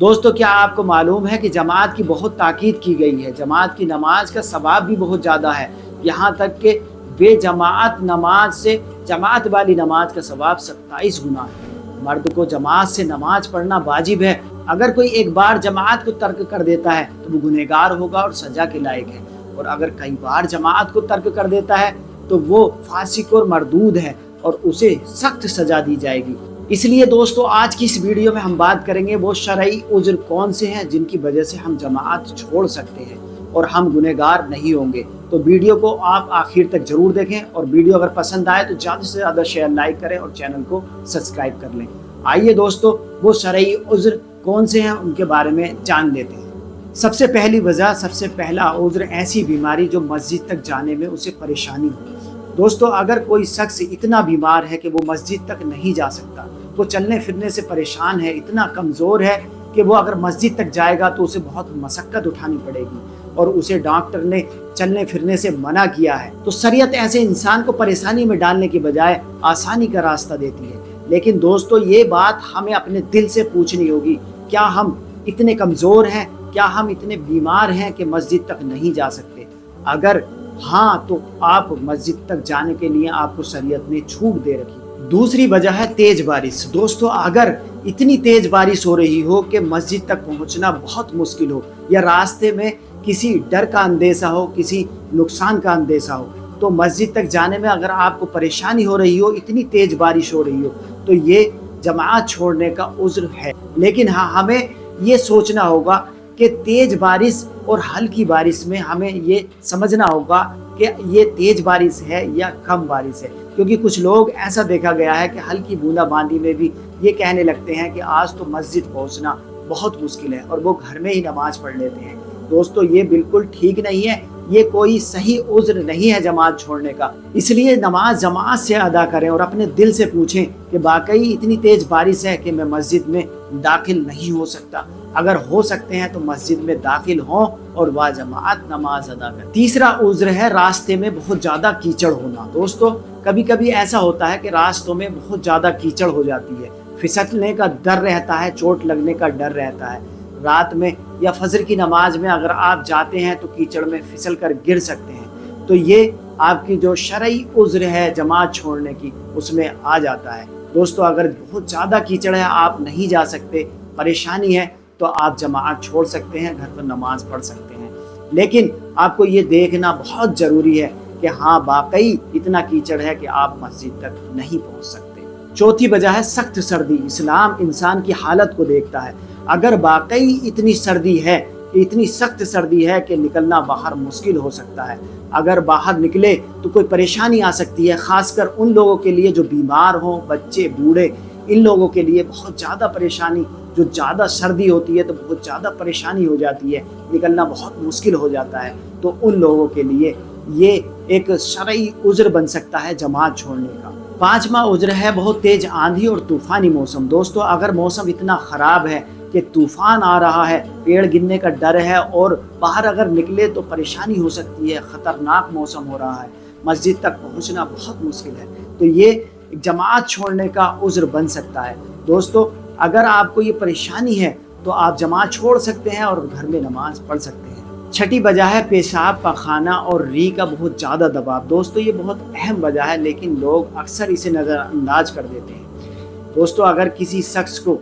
दोस्तों क्या आपको मालूम है कि जमात की बहुत ताकीद की गई है, जमात की नमाज का सवाब भी बहुत ज़्यादा है, यहाँ तक कि बेजमात नमाज से जमात वाली नमाज का सवाब 27 गुना है। मर्द को जमात से नमाज पढ़ना वाजिब है। अगर कोई एक बार जमात को तर्क कर देता है तो वो गुनहगार होगा और सजा के लायक है, और अगर कई बार जमात को तर्क कर देता है तो वो फासिक और मरदूद है और उसे सख्त सजा दी जाएगी। इसलिए दोस्तों आज की इस वीडियो में हम बात करेंगे वो शरई उज़्र कौन से हैं जिनकी वजह से हम जमात छोड़ सकते हैं और हम गुनहगार नहीं होंगे। तो वीडियो को आप आखिर तक जरूर देखें, और वीडियो अगर पसंद आए तो ज़्यादा से ज़्यादा शेयर लाइक करें और चैनल को सब्सक्राइब कर लें। आइए दोस्तों वो शरई उज़्र कौन से हैं उनके बारे में जान लेते हैं। सबसे पहली वजह, सबसे पहला उज़्र ऐसी बीमारी जो मस्जिद तक जाने में उसे परेशानी हो। दोस्तों अगर कोई शख्स इतना बीमार है कि वो मस्जिद तक नहीं जा सकता, वो चलने फिरने से परेशान है, इतना कमज़ोर है कि वो अगर मस्जिद तक जाएगा तो उसे बहुत मशक्क़त उठानी पड़ेगी और उसे डॉक्टर ने चलने फिरने से मना किया है, तो शरीयत ऐसे इंसान को परेशानी में डालने की बजाय आसानी का रास्ता देती है। लेकिन दोस्तों ये बात हमें अपने दिल से पूछनी होगी, क्या हम इतने कमज़ोर हैं, क्या हम इतने बीमार हैं कि मस्जिद तक नहीं जा सकते? अगर हाँ तो आप मस्जिद तक जाने के लिए आपको शरीयत ने छूट दे रखी। दूसरी वजह है तेज बारिश। दोस्तों अगर इतनी तेज बारिश हो रही हो कि मस्जिद तक पहुंचना बहुत मुश्किल हो, या रास्ते में किसी डर का अंदेशा हो, किसी नुकसान का अंदेशा हो, तो मस्जिद तक जाने में अगर आपको परेशानी हो रही हो, इतनी तेज बारिश हो रही हो, तो ये जमात छोड़ने का उज़्र है। लेकिन हाँ हमें ये सोचना होगा कि तेज बारिश और हल्की बारिश में हमें ये समझना होगा कि ये तेज बारिश है या कम बारिश है, क्योंकि कुछ लोग ऐसा देखा गया है कि हल्की बूंदाबांदी में भी ये कहने लगते हैं कि आज तो मस्जिद पहुंचना बहुत मुश्किल है और वो घर में ही नमाज पढ़ लेते हैं। दोस्तों ये बिल्कुल ठीक नहीं है, ये कोई सही उज़्र नहीं है जमात छोड़ने का। इसलिए नमाज जमात से अदा करें और अपने दिल से पूछें कि वाकई इतनी तेज बारिश है कि मैं मस्जिद में दाखिल नहीं हो सकता। अगर हो सकते हैं तो मस्जिद में दाखिल हों और वह जमात नमाज अदा करें। तीसरा उज़्र है रास्ते में बहुत ज़्यादा कीचड़ होना। दोस्तों कभी कभी ऐसा होता है कि रास्तों में बहुत ज़्यादा कीचड़ हो जाती है, फिसलने का डर रहता है, चोट लगने का डर रहता है। रात में या फजर की नमाज में अगर आप जाते हैं तो कीचड़ में फिसल कर गिर सकते हैं, तो ये आपकी जो शरई उज़्र है जमात छोड़ने की उसमें आ जाता है। दोस्तों अगर बहुत ज़्यादा कीचड़ है, आप नहीं जा सकते, परेशानी है, तो आप जमात छोड़ सकते हैं, घर पर नमाज पढ़ सकते हैं। लेकिन आपको ये देखना बहुत ज़रूरी है कि हाँ वाकई इतना कीचड़ है कि आप मस्जिद तक नहीं पहुँच सकते। चौथी वजह है सख्त सर्दी। इस्लाम इंसान की हालत को देखता है। अगर वाकई इतनी सर्दी है, इतनी सख्त सर्दी है कि निकलना बाहर मुश्किल हो सकता है, अगर बाहर निकले तो कोई परेशानी आ सकती है, खासकर उन लोगों के लिए जो बीमार हों, बच्चे बूढ़े, इन लोगों के लिए बहुत ज़्यादा परेशानी, जो ज़्यादा सर्दी होती है तो बहुत ज़्यादा परेशानी हो जाती है, निकलना बहुत मुश्किल हो जाता है, तो उन लोगों के लिए ये एक शरई उज़्र बन सकता है जमात छोड़ने का। पांचवा उज़्र है बहुत तेज आंधी और तूफ़ानी मौसम। दोस्तों अगर मौसम इतना ख़राब है कि तूफ़ान आ रहा है, पेड़ गिरने का डर है और बाहर अगर निकले तो परेशानी हो सकती है, ख़तरनाक मौसम हो रहा है, मस्जिद तक पहुंचना बहुत मुश्किल है, तो ये जमात छोड़ने का उज़्र बन सकता है। दोस्तों अगर आपको ये परेशानी है तो आप जमात छोड़ सकते हैं और घर में नमाज पढ़ सकते हैं। छठी वजह है पेशाब, पखाना और री का बहुत ज़्यादा दबाव। दोस्तों ये बहुत अहम वजह है, लेकिन लोग अक्सर इसे नज़रअंदाज कर देते हैं। दोस्तों अगर किसी शख्स को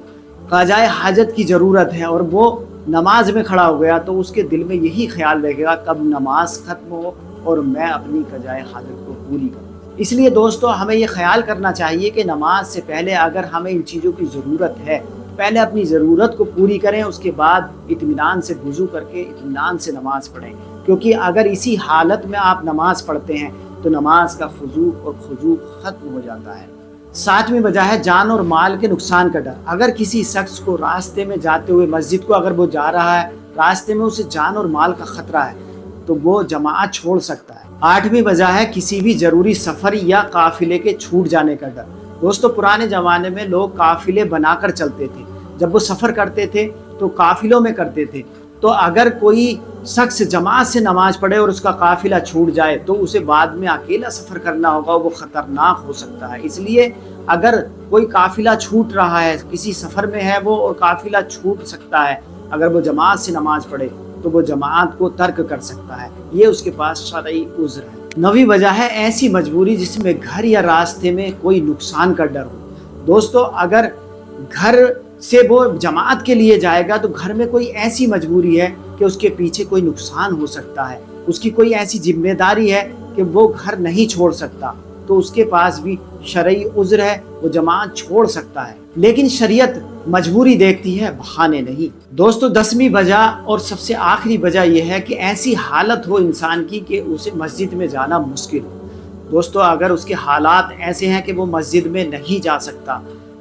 क़ज़ाए हाजत की ज़रूरत है और वो नमाज में खड़ा हो गया तो उसके दिल में यही ख्याल रहेगा कब नमाज ख़त्म हो और मैं अपनी क़ज़ाए हाजत को पूरी करूँ। इसलिए दोस्तों हमें ये ख्याल करना चाहिए कि नमाज से पहले अगर हमें इन चीज़ों की ज़रूरत है, पहले अपनी ज़रूरत को पूरी करें, उसके बाद इत्मीनान से वुज़ू करके इत्मीनान से नमाज पढ़ें, क्योंकि अगर इसी हालत में आप नमाज पढ़ते हैं तो नमाज का फ़ुज़ू और खुजू ख़त्म हो जाता है। सातवीं वजह है जान और माल के नुकसान का डर। अगर किसी शख्स को रास्ते में जाते हुए मस्जिद को अगर वो जा रहा है, रास्ते में उसे जान और माल का ख़तरा है, तो वो जमात छोड़ सकता है। आठवीं वजह है किसी भी ज़रूरी सफ़र या काफ़िले के छूट जाने का डर। दोस्तों पुराने ज़माने में लोग काफ़िले बनाकर चलते थे, जब वो सफ़र करते थे तो काफ़िलों में करते थे, تو اگر کوئی شخص جماعت سے نماز پڑھے اور اس کا قافلہ چھوٹ جائے تو اسے بعد میں اکیلا سفر کرنا ہوگا، وہ خطرناک ہو سکتا ہے۔ اس لیے اگر کوئی قافلہ چھوٹ رہا ہے، کسی سفر میں ہے وہ اور قافلہ چھوٹ سکتا ہے، اگر وہ جماعت سے نماز پڑھے تو وہ جماعت کو ترک کر سکتا ہے، یہ اس کے پاس شرعی عذر ہے۔ 9ویں وجہ ہے ایسی مجبوری جس میں گھر یا راستے میں کوئی نقصان کا ڈر ہو۔ دوستو اگر گھر سے وہ جماعت کے لیے جائے گا تو گھر میں کوئی ایسی مجبوری ہے کہ اس کے پیچھے کوئی نقصان ہو سکتا ہے، اس کی کوئی ایسی ذمہ داری ہے کہ وہ گھر نہیں چھوڑ سکتا، تو اس کے پاس بھی شرعی عذر ہے، وہ جماعت چھوڑ سکتا ہے۔ لیکن شریعت مجبوری دیکھتی ہے، بہانے نہیں۔ دوستو 10ویں وجہ اور سب سے آخری وجہ یہ ہے کہ ایسی حالت ہو انسان کی کہ اسے مسجد میں جانا مشکل ہو۔ دوستو اگر اس کے حالات ایسے ہیں کہ وہ مسجد میں نہیں جا سکتا،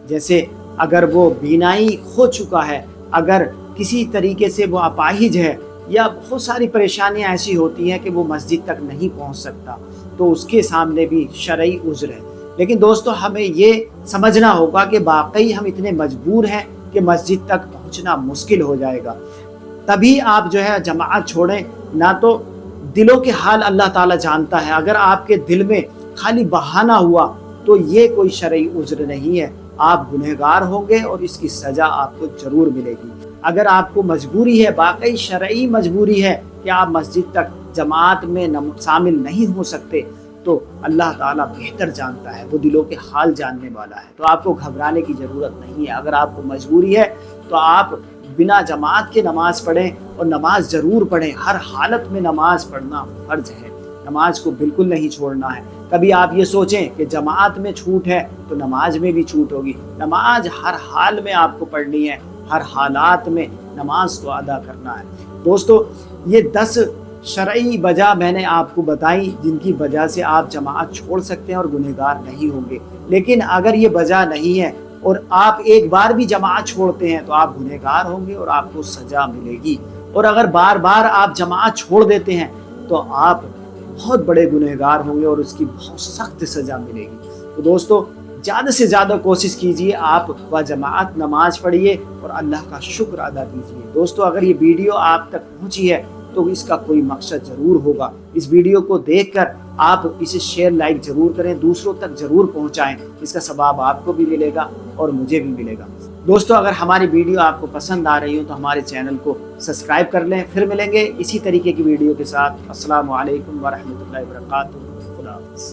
جیسے اگر وہ بینائی کھو چکا ہے، اگر کسی طریقے سے وہ اپاہج ہے، یا بہت ساری پریشانیاں ایسی ہوتی ہیں کہ وہ مسجد تک نہیں پہنچ سکتا، تو اس کے سامنے بھی شرعی عذر ہے۔ لیکن دوستو ہمیں یہ سمجھنا ہوگا کہ واقعی ہم اتنے مجبور ہیں کہ مسجد تک پہنچنا مشکل ہو جائے گا، تبھی آپ جو ہے جماعت چھوڑیں۔ نہ تو دلوں کے حال اللہ تعالیٰ جانتا ہے، اگر آپ کے دل میں خالی بہانہ ہوا تو یہ کوئی شرعی عذر نہیں ہے، آپ گنہگار ہوں گے اور اس کی سزا آپ کو ضرور ملے گی۔ اگر آپ کو مجبوری ہے، واقعی شرعی مجبوری ہے کہ آپ مسجد تک جماعت میں شامل نہیں ہو سکتے، تو اللہ تعالیٰ بہتر جانتا ہے، وہ دلوں کے حال جاننے والا ہے، تو آپ کو گھبرانے کی ضرورت نہیں ہے۔ اگر آپ کو مجبوری ہے تو آپ بنا جماعت کے نماز پڑھیں، اور نماز ضرور پڑھیں، ہر حالت میں نماز پڑھنا فرض ہے، نماز کو بالکل نہیں چھوڑنا ہے۔ کبھی آپ یہ سوچیں کہ جماعت میں چھوٹ ہے تو نماز میں بھی چھوٹ ہوگی، نماز ہر حال میں آپ کو پڑھنی ہے، ہر حالات میں نماز کو ادا کرنا ہے۔ دوستو یہ 10 شرعی وجہ میں نے آپ کو بتائی جن کی وجہ سے آپ جماعت چھوڑ سکتے ہیں اور گنہگار نہیں ہوں گے۔ لیکن اگر یہ وجہ نہیں ہے اور آپ ایک بار بھی جماعت چھوڑتے ہیں تو آپ گنہگار ہوں گے اور آپ کو سزا ملے گی، اور اگر بار بار آپ جماعت چھوڑ دیتے ہیں تو آپ بہت بڑے گنہگار ہوں گے اور اس کی بہت سخت سزا ملے گی۔ تو دوستو زیادہ سے زیادہ کوشش کیجئے، آپ با جماعت نماز پڑھیے اور اللہ کا شکر ادا کیجئے۔ دوستو اگر یہ ویڈیو آپ تک پہنچی ہے تو اس کا کوئی مقصد ضرور ہوگا، اس ویڈیو کو دیکھ کر آپ اسے شیئر لائک ضرور کریں، دوسروں تک ضرور پہنچائیں، اس کا ثواب آپ کو بھی ملے گا اور مجھے بھی ملے گا۔ دوستو اگر ہماری ویڈیو آپ کو پسند آ رہی ہو تو ہمارے چینل کو سبسکرائب کر لیں، پھر ملیں گے اسی طریقے کی ویڈیو کے ساتھ۔ السلام علیکم ورحمۃ اللہ وبرکاتہ۔